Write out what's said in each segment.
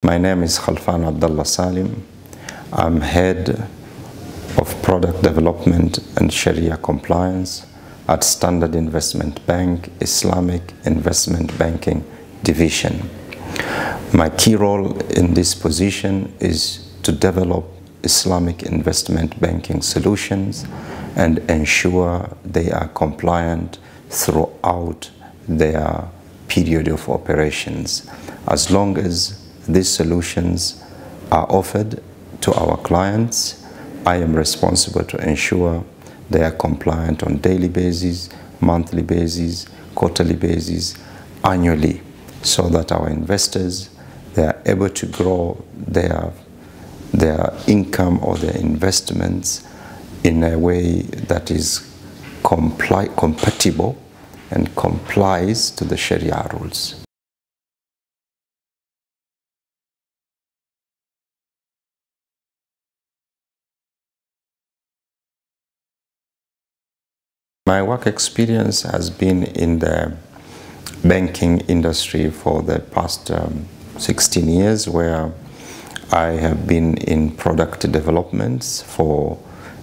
My name is Khalfan Abdallah Salim. I'm head of product development and Shariah compliance at Standard Investment Bank, Islamic Investment Banking Division. My key role in this position is to develop Islamic investment banking solutions and ensure they are compliant throughout their period of operations. As long as these solutions are offered to our clients, I am responsible to ensure they are compliant on daily basis, monthly basis, quarterly basis, annually, so that our investors, they are able to grow their income or their investments in a way that is compatible and complies to the Sharia rules. My work experience has been in the banking industry for the past 16 years, where I have been in product developments for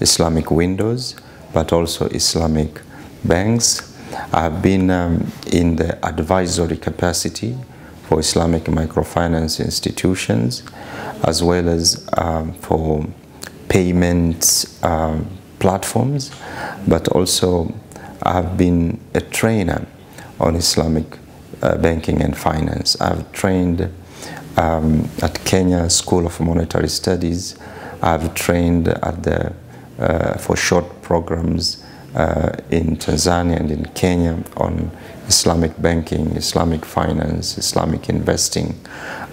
Islamic windows, but also Islamic banks. I have been in the advisory capacity for Islamic microfinance institutions, as well as for payments platforms, but also I have been a trainer on Islamic banking and finance. I've trained at Kenya School of Monetary Studies. I've trained at the for short programs in Tanzania and in Kenya on Islamic banking, Islamic finance, Islamic investing,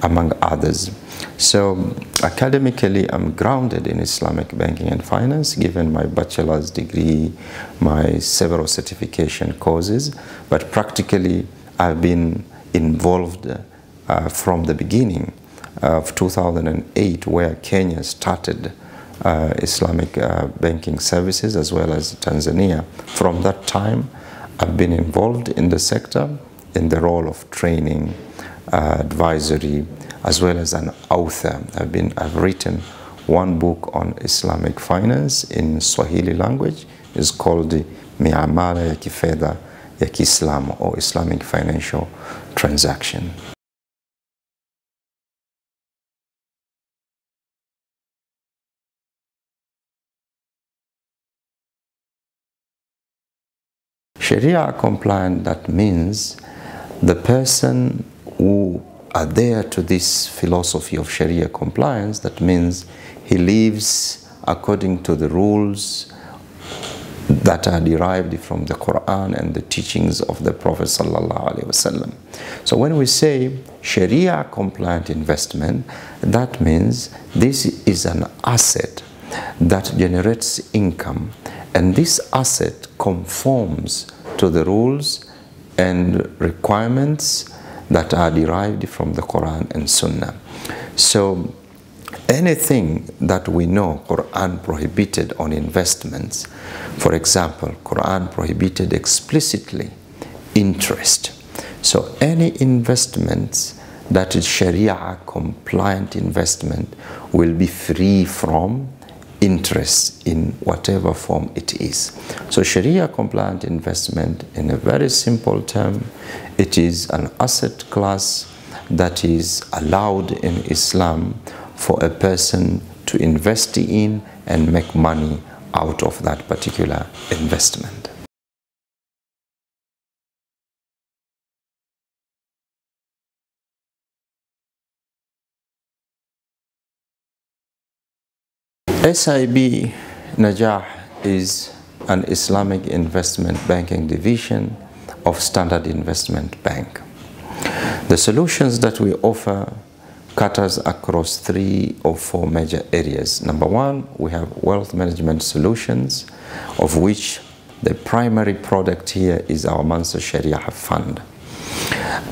among others. So academically, I'm grounded in Islamic banking and finance, given my bachelor's degree, my several certification courses, but practically I've been involved from the beginning of 2008, where Kenya started Islamic banking services, as well as Tanzania. From that time, I've been involved in the sector in the role of training, advisory, as well as an author. I've written one book on Islamic finance in Swahili language. It's called Miamala ya Kifedha ya Kiislamu, or Islamic Financial Transaction. Sharia compliant, that means the person who adhere to this philosophy of Sharia compliance, that means he lives according to the rules that are derived from the Quran and the teachings of the Prophet ﷺ. So when we say Sharia compliant investment, that means this is an asset that generates income, and this asset conforms to the rules and requirements that are derived from the Quran and Sunnah. So anything that we know Quran prohibited on investments, for example, Quran prohibited explicitly interest. So any investments that is Sharia compliant investment will be free from interest in whatever form it is. So Sharia compliant investment, in a very simple term, it is an asset class that is allowed in Islam for a person to invest in and make money out of that particular investment. SIB Najah is an Islamic investment banking division of Standard Investment Bank. The solutions that we offer cutters across 3 or 4 major areas. Number one, we have wealth management solutions, of which the primary product here is our Mansur Sharia fund.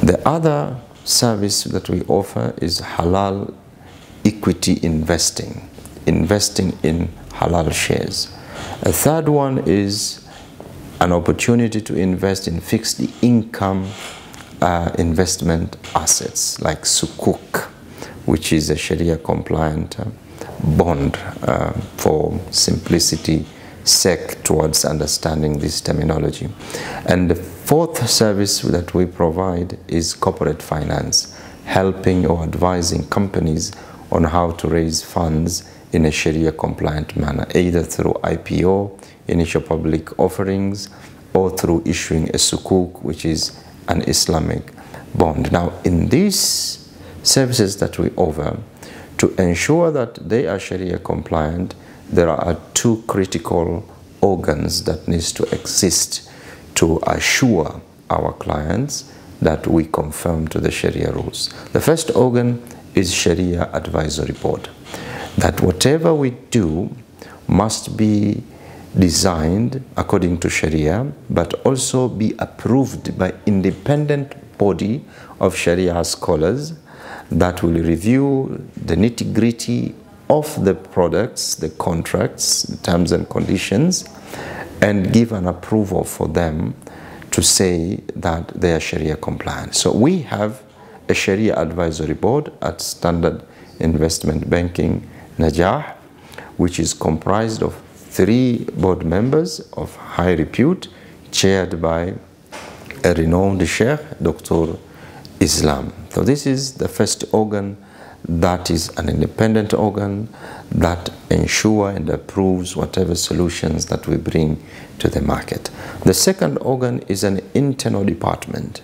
The other service that we offer is halal equity investing, investing in halal shares. A third one is an opportunity to invest in fixed income investment assets like sukuk, which is a Sharia compliant bond for simplicity sake towards understanding this terminology. And the fourth service that we provide is corporate finance, helping or advising companies on how to raise funds in a Sharia compliant manner, either through IPO, initial public offerings, or through issuing a sukuk, which is an Islamic bond. Now, in these services that we offer, to ensure that they are Sharia compliant, there are two critical organs that needs to exist to assure our clients that we conform to the Sharia rules. The first organ is Sharia Advisory Board, that whatever we do must be designed according to Sharia, but also be approved by independent body of Sharia scholars that will review the nitty-gritty of the products, the contracts, the terms and conditions, and give an approval for them to say that they are Sharia compliant. So we have a Sharia Advisory Board at Standard Investment Banking Najah, which is comprised of 3 board members of high repute, chaired by a renowned Sheikh, Dr. Islam. So this is the first organ that is an independent organ that ensures and approves whatever solutions that we bring to the market. The second organ is an internal department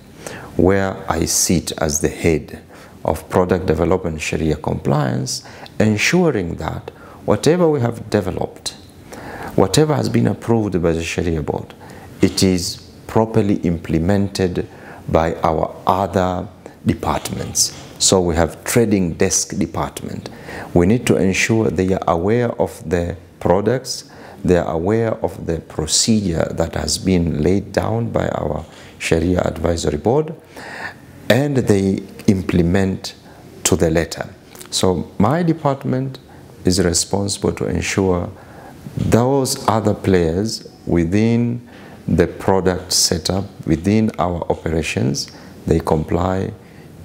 where I sit as the head of product development Sharia compliance, ensuring that whatever we have developed, whatever has been approved by the Sharia board, it is properly implemented by our other departments. So we have trading desk department. We need to ensure they are aware of the products, they are aware of the procedure that has been laid down by our Sharia Advisory Board, and they implement to the letter. So my department is responsible to ensure those other players within the product setup, within our operations, they comply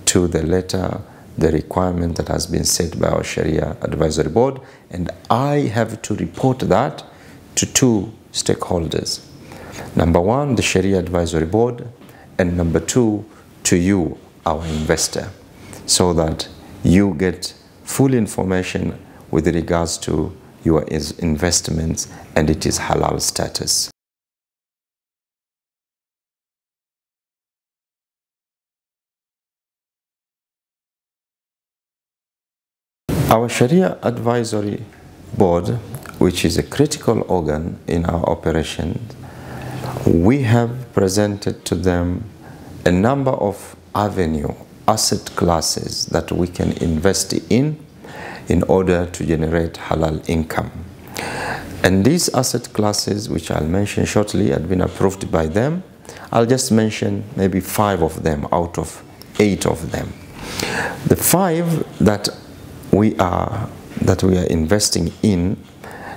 to the letter, the requirement that has been set by our Sharia Advisory Board, and I have to report that to 2 stakeholders. Number 1, the Sharia Advisory Board, and number 2, to you, our investor, so that you get full information with regards to your investments and it is halal status. Our Sharia Advisory Board, which is a critical organ in our operations, we have presented to them a number of asset classes that we can invest in order to generate halal income. And these asset classes, which I'll mention shortly, had been approved by them. I'll just mention maybe 5 of them out of 8 of them. The 5 that we are investing in,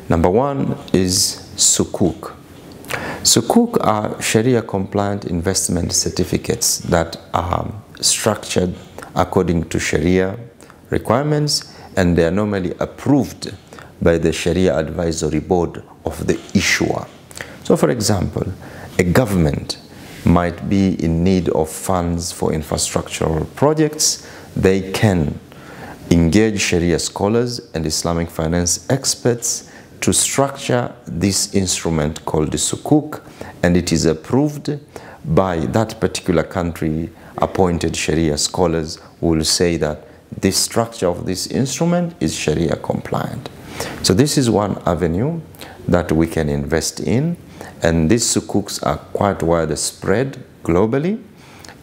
number 1 is sukuk. Sukuk are Sharia compliant investment certificates that are structured according to Sharia requirements, and they are normally approved by the Sharia Advisory Board of the issuer. So for example, a government might be in need of funds for infrastructural projects. They can engage Sharia scholars and Islamic finance experts to structure this instrument called the sukuk, and it is approved by that particular country appointed Sharia scholars who will say that this structure of this instrument is Sharia compliant. So this is one avenue that we can invest in, and these sukuks are quite widespread globally,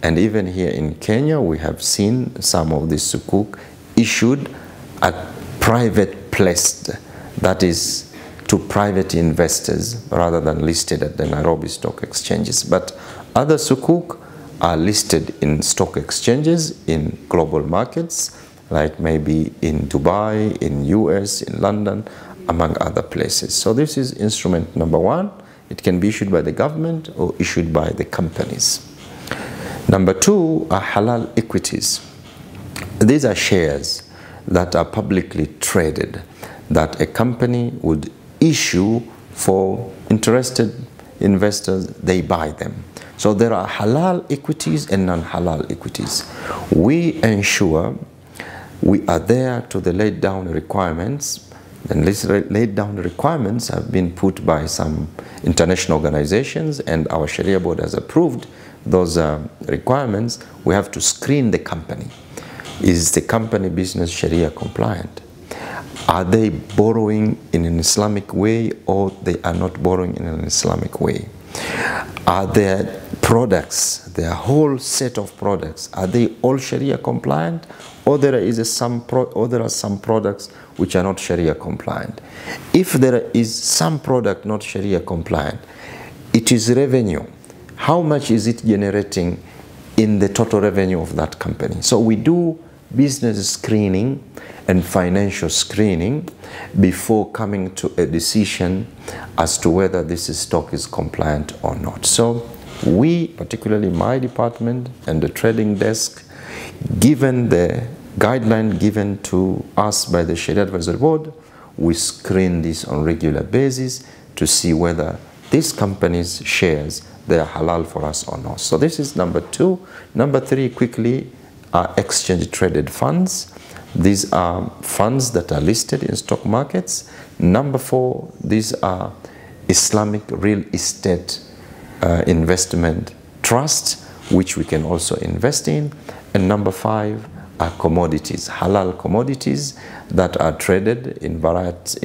and even here in Kenya we have seen some of these sukuk issued at private placed, that is to private investors rather than listed at the Nairobi stock exchanges. But other sukuk are listed in stock exchanges in global markets, like maybe in Dubai, in US, in London, among other places. So this is instrument number 1. It can be issued by the government or issued by the companies. Number 2 are halal equities. These are shares that are publicly traded that a company would issue for interested investors. They buy them. So there are halal equities and non-halal equities. We ensure we are there to the laid down requirements, and these laid down requirements have been put by some international organizations, and our Sharia board has approved those requirements. We have to screen the company. Is the company business Sharia compliant? Are they borrowing in an Islamic way, or they are not borrowing in an Islamic way? Are their products, their whole set of products, are they all Sharia compliant, or there are some products which are not Sharia compliant? If there is some product not Sharia compliant, it is revenue. How much is it generating in the total revenue of that company? So we do business screening and financial screening before coming to a decision as to whether this stock is compliant or not. So we, particularly my department and the trading desk, given the guideline given to us by the Sharia Advisory Board, we screen this on a regular basis to see whether these companies' shares, they are halal for us or not. So this is number two. Number three, quickly, are exchange traded funds. These are funds that are listed in stock markets. Number four, these are Islamic real estate investment trusts, which we can also invest in. And number five are commodities, halal commodities that are traded in varieties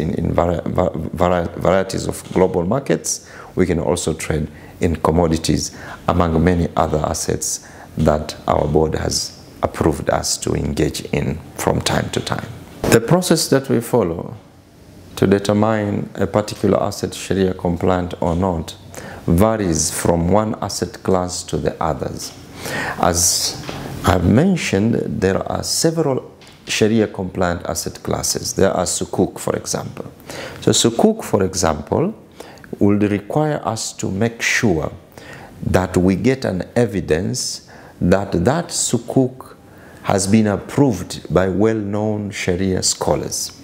of global markets. We can also trade in commodities, among many other assets that our board has approved us to engage in from time to time. The process that we follow to determine a particular asset Sharia compliant or not varies from one asset class to the others. As I've mentioned, there are several Sharia compliant asset classes. There are sukuk, for example. So sukuk, for example, will require us to make sure that we get an evidence that that sukuk has been approved by well-known Sharia scholars.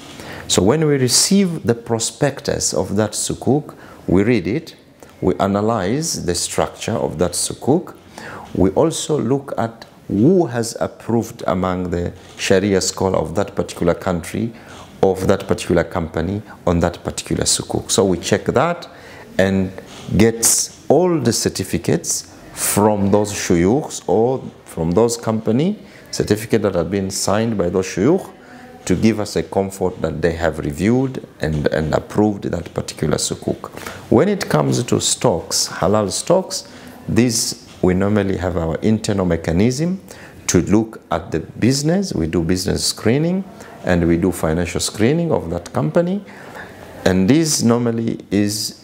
So when we receive the prospectus of that sukuk, we read it, we analyze the structure of that sukuk, we also look at who has approved among the Sharia scholar of that particular country, of that particular company, on that particular sukuk. So we check that and get all the certificates from those shuyukhs or from those company, certificate that have been signed by those shuyukh, to give us a comfort that they have reviewed and approved that particular sukuk. When it comes to stocks, halal stocks, these we normally have our internal mechanism to look at the business. We do business screening and we do financial screening of that company. And this normally is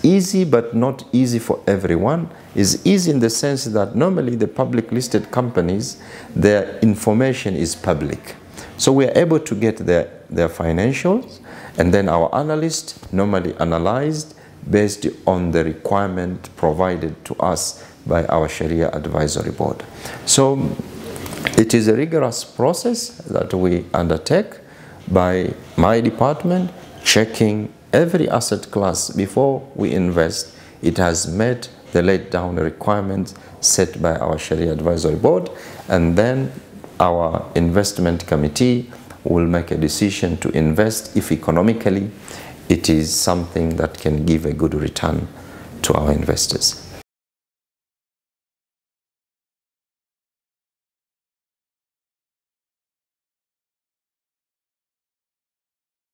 easy, but not easy for everyone. Is easy in the sense that normally the public listed companies, their information is public. So we are able to get their financials, and then our analysts normally analyzed based on the requirement provided to us by our Sharia Advisory Board. So it is a rigorous process that we undertake by my department, checking every asset class before we invest. It has met the laid down requirements set by our Sharia Advisory Board, and then our investment committee will make a decision to invest if economically it is something that can give a good return to our investors.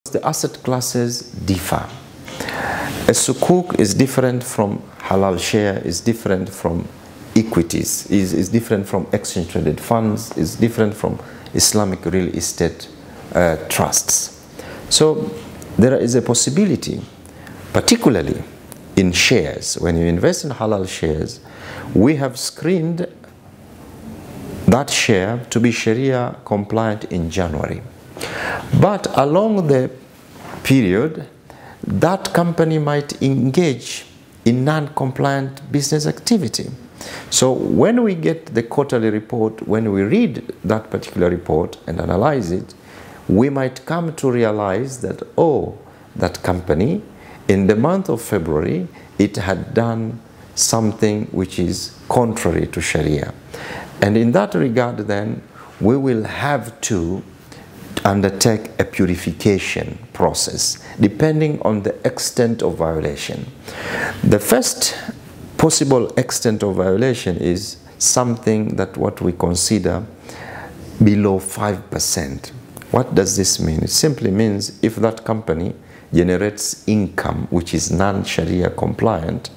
The asset classes differ. A sukuk is different from halal share, is different from equities, is different from exchange traded funds, is different from Islamic real estate trusts. So there is a possibility, particularly in shares. When you invest in halal shares, we have screened that share to be Sharia compliant in January. But along the period, that company might engage in non-compliant business activity. So when we get the quarterly report, when we read that particular report and analyze it, we might come to realize that, oh, that company, in the month of February, it had done something which is contrary to Sharia. And in that regard, then, we will have to undertake a purification process, depending on the extent of violation. The first possible extent of violation is something that what we consider below 5%. What does this mean? It simply means if that company generates income which is non-Sharia compliant,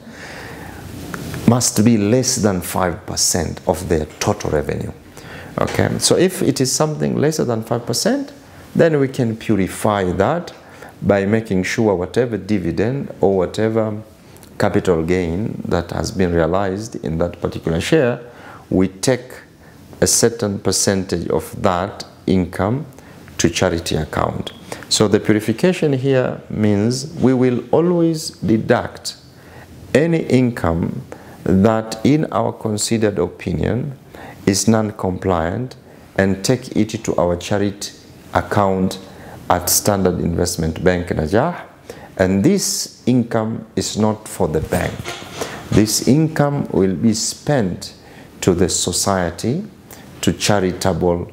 must be less than 5% of their total revenue. Okay, so if it is something lesser than 5%, then we can purify that by making sure whatever dividend or whatever capital gain that has been realized in that particular share, we take a certain percentage of that income to charity account. So the purification here means we will always deduct any income that in our considered opinion is non-compliant and take it to our charity account at Standard Investment Bank Najah. And this income is not for the bank. This income will be spent to the society, to charitable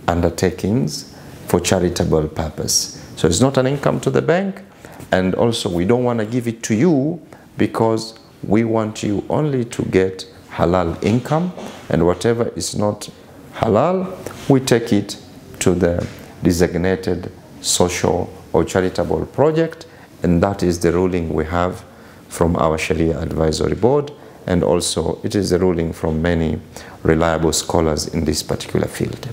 undertakings for charitable purpose. So it's not an income to the bank, and also we don't want to give it to you because we want you only to get halal income, and whatever is not halal, we take it to the designated social or charitable project, and that is the ruling we have from our Sharia Advisory Board, and also it is the ruling from many reliable scholars in this particular field.